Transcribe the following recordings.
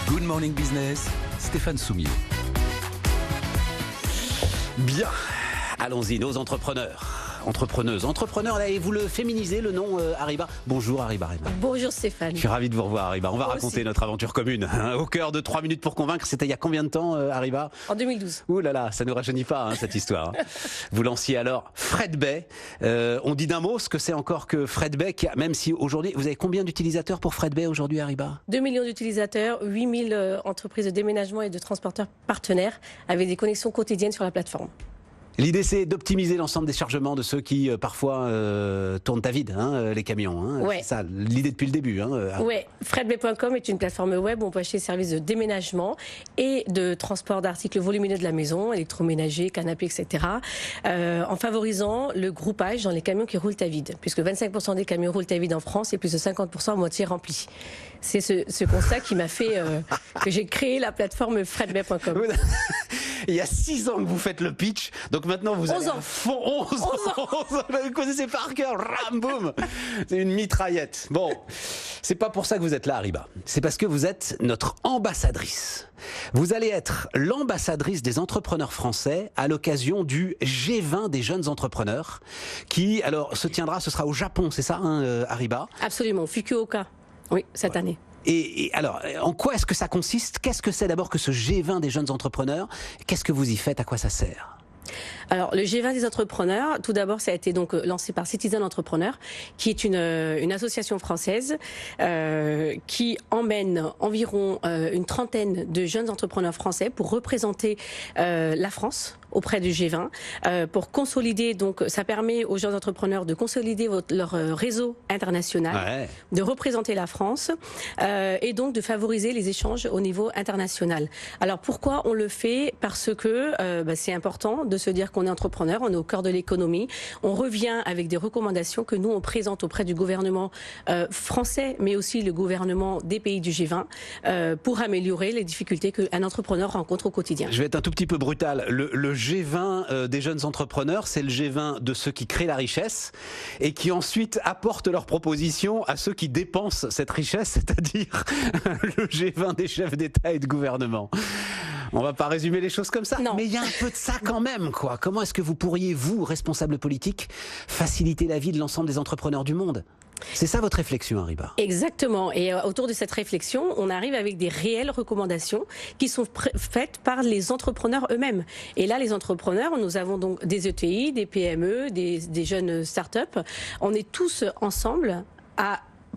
Good Morning Business, Stéphane Soumier. Bien, allons-y, nos entrepreneurs. Entrepreneurs, là, et vous le féminisez, le nom Hariba. Bonjour Hariba. Bonjour Stéphane. Je suis ravi de vous revoir Hariba. On va raconter aussi notre aventure commune. Au cœur de 3 minutes pour convaincre, c'était il y a combien de temps Hariba? En 2012. Ouh là là, ça ne nous rajeunit pas cette histoire. Vous lanciez alors Fred Bay. On dit d'un mot ce que c'est encore que Fred Bay, même si aujourd'hui, vous avez combien d'utilisateurs pour Fred Bay aujourd'hui Hariba? 2 millions d'utilisateurs, 8000 entreprises de déménagement et de transporteurs partenaires avec des connexions quotidiennes sur la plateforme. L'idée, c'est d'optimiser l'ensemble des chargements de ceux qui, parfois, tournent à vide, les camions. Ouais. C'est ça, l'idée depuis le début. Oui, fredbay.com est une plateforme web où on peut acheter des services de déménagement et de transport d'articles volumineux de la maison, électroménager, canapé, etc. En favorisant le groupage dans les camions qui roulent à vide, puisque 25% des camions roulent à vide en France et plus de 50% à moitié remplis. C'est ce constat qui m'a fait que j'ai créé la plateforme fredbay.com. Il y a 6 ans que vous faites le pitch, donc maintenant vous allez 11 ans. à fond, 11 ans. Vous connaissez par cœur, ram, boum. C'est une mitraillette. Bon, c'est pas pour ça que vous êtes là, Hariba. C'est parce que vous êtes notre ambassadrice. Vous allez être l'ambassadrice des entrepreneurs français à l'occasion du G20 des jeunes entrepreneurs, qui, alors, ce sera au Japon, c'est ça, Hariba? Absolument, Fukuoka, oui, cette année. Et alors, en quoi est-ce que ça consiste? Qu'est-ce que c'est d'abord que ce G20 des jeunes entrepreneurs? Qu'est-ce que vous y faites? À quoi ça sert? Alors, le G20 des entrepreneurs, tout d'abord, ça a été donc lancé par Citizen Entrepreneur, qui est une association française qui emmène environ une trentaine de jeunes entrepreneurs français pour représenter la France auprès du G20, pour consolider, donc ça permet aux jeunes entrepreneurs de consolider leur réseau international, de représenter la France et donc de favoriser les échanges au niveau international. Alors pourquoi on le fait? Parce que c'est important de se dire qu'on est entrepreneur, on est au cœur de l'économie, on revient avec des recommandations que nous on présente auprès du gouvernement français, mais aussi le gouvernement des pays du G20 pour améliorer les difficultés qu'un entrepreneur rencontre au quotidien. Je vais être un tout petit peu brutal. Le G20 des jeunes entrepreneurs, c'est le G20 de ceux qui créent la richesse et qui ensuite apportent leurs propositions à ceux qui dépensent cette richesse, c'est-à-dire le G20 des chefs d'État et de gouvernement. On va pas résumer les choses comme ça, non. Mais il y a un peu de ça quand même, quoi. Comment est-ce que vous pourriez, vous, responsable politique, faciliter la vie de l'ensemble des entrepreneurs du monde? C'est ça votre réflexion, Hariba? Exactement. Et autour de cette réflexion, on arrive avec des réelles recommandations qui sont faites par les entrepreneurs eux-mêmes. Et là, les entrepreneurs, nous avons donc des ETI, des PME, des jeunes start-up. On est tous ensemble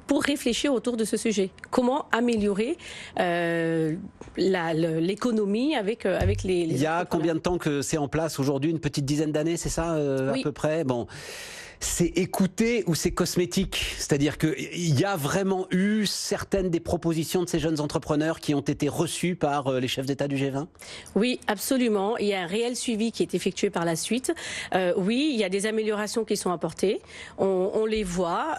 pour réfléchir autour de ce sujet. Comment améliorer l'économie avec les Il y a combien de temps que c'est en place aujourd'hui? Une petite dizaine d'années, c'est ça, à peu près? Bon. C'est écouté ou c'est cosmétique? C'est-à-dire qu'il y a vraiment eu certaines des propositions de ces jeunes entrepreneurs qui ont été reçues par les chefs d'État du G20? Oui, absolument. Il y a un réel suivi qui est effectué par la suite. Oui, il y a des améliorations qui sont apportées. On les voit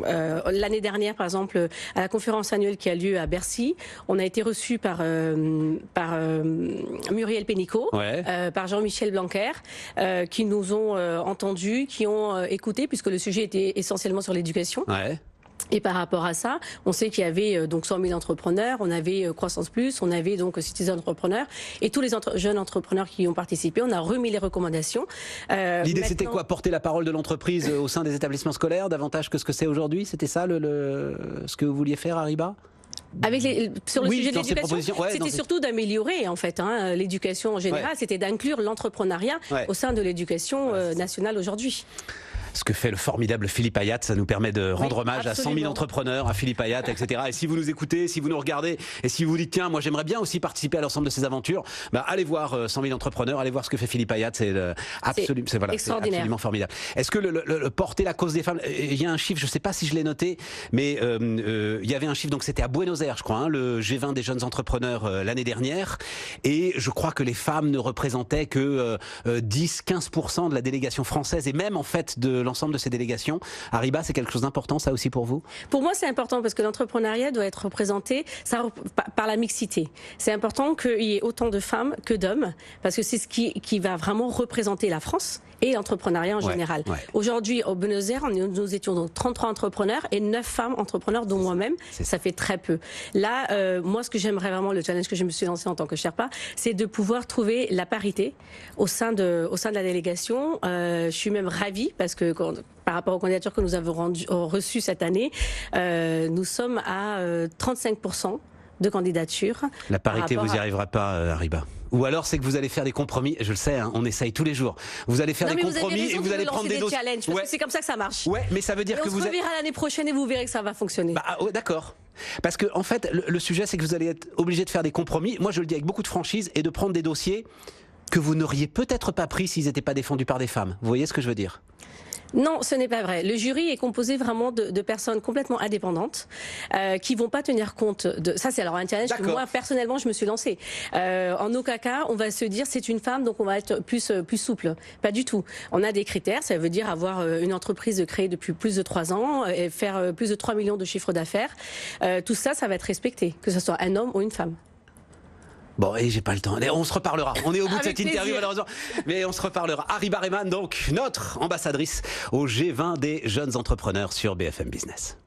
l'année dernière, par exemple, à la conférence annuelle qui a lieu à Bercy. On a été reçu par Muriel Pénicaud, par Jean-Michel Blanquer, qui nous ont entendus, qui ont écouté, puisque le sujet était essentiellement sur l'éducation. Et par rapport à ça, on sait qu'il y avait donc 100 000 entrepreneurs, on avait Croissance Plus, on avait donc Citizen Entrepreneur, et tous les jeunes entrepreneurs qui y ont participé, on a remis les recommandations. L'idée c'était quoi? Porter la parole de l'entreprise au sein des établissements scolaires, davantage que ce que c'est aujourd'hui? C'était ça ce que vous vouliez faire, Hariba? Sur le sujet de l'éducation, c'était surtout d'améliorer en fait l'éducation en général, c'était d'inclure l'entrepreneuriat au sein de l'éducation nationale aujourd'hui. Ce que fait le formidable Philippe Ayat, ça nous permet de rendre hommage absolument. à 100 000 entrepreneurs, à Philippe Ayat, etc. Et si vous nous écoutez, si vous nous regardez, et si vous vous dites tiens, moi j'aimerais bien aussi participer à l'ensemble de ces aventures, allez voir 100 000 entrepreneurs, allez voir ce que fait Philippe Ayat, c'est absolument formidable. Est-ce que le porter la cause des femmes, il y a un chiffre, je ne sais pas si je l'ai noté, mais il y avait un chiffre, donc c'était à Buenos Aires, je crois, le G20 des jeunes entrepreneurs l'année dernière, et je crois que les femmes ne représentaient que 10-15% de la délégation française, et même en fait de l'ensemble de ces délégations. Hariba, c'est quelque chose d'important, ça aussi pour vous? Pour moi, c'est important parce que l'entrepreneuriat doit être représenté par la mixité. C'est important qu'il y ait autant de femmes que d'hommes parce que c'est ce qui va vraiment représenter la France et l'entrepreneuriat en général. Ouais. Aujourd'hui, au Buenos Aires, nous étions donc 33 entrepreneurs et 9 femmes entrepreneurs, dont moi-même. Ça fait très peu. Là, moi, ce que j'aimerais vraiment, le challenge que je me suis lancé en tant que Sherpa, c'est de pouvoir trouver la parité au sein de la délégation. Je suis même ravie parce que par rapport aux candidatures que nous avons reçues cette année, nous sommes à 35% de candidatures. La parité, vous n'y arriverez pas, Hariba. Ou alors c'est que vous allez faire des compromis, je le sais, hein, on essaye tous les jours. Vous allez faire des compromis et vous allez prendre des dossiers. Parce que c'est comme ça que ça marche. Ouais, mais ça veut dire que vous... On se reverra l'année prochaine et vous verrez que ça va fonctionner. D'accord. Parce que en fait, le sujet, c'est que vous allez être obligé de faire des compromis. Moi, je le dis avec beaucoup de franchise et de prendre des dossiers que vous n'auriez peut-être pas pris s'ils n'étaient pas défendus par des femmes. Vous voyez ce que je veux dire ? Non, ce n'est pas vrai. Le jury est composé vraiment de personnes complètement indépendantes qui vont pas tenir compte de... Ça, c'est alors un challenge que moi, personnellement, je me suis lancée. En aucun cas, on va se dire c'est une femme, donc on va être plus souple. Pas du tout. On a des critères. Ça veut dire avoir une entreprise créée depuis plus de 3 ans et faire plus de 3 millions de chiffres d'affaires. Tout ça, ça va être respecté, que ce soit un homme ou une femme. Bon, et j'ai pas le temps. On se reparlera. On est au bout de cette interview, malheureusement. Mais on se reparlera. Hariba Rehman, donc, notre ambassadrice au G20 des jeunes entrepreneurs sur BFM Business.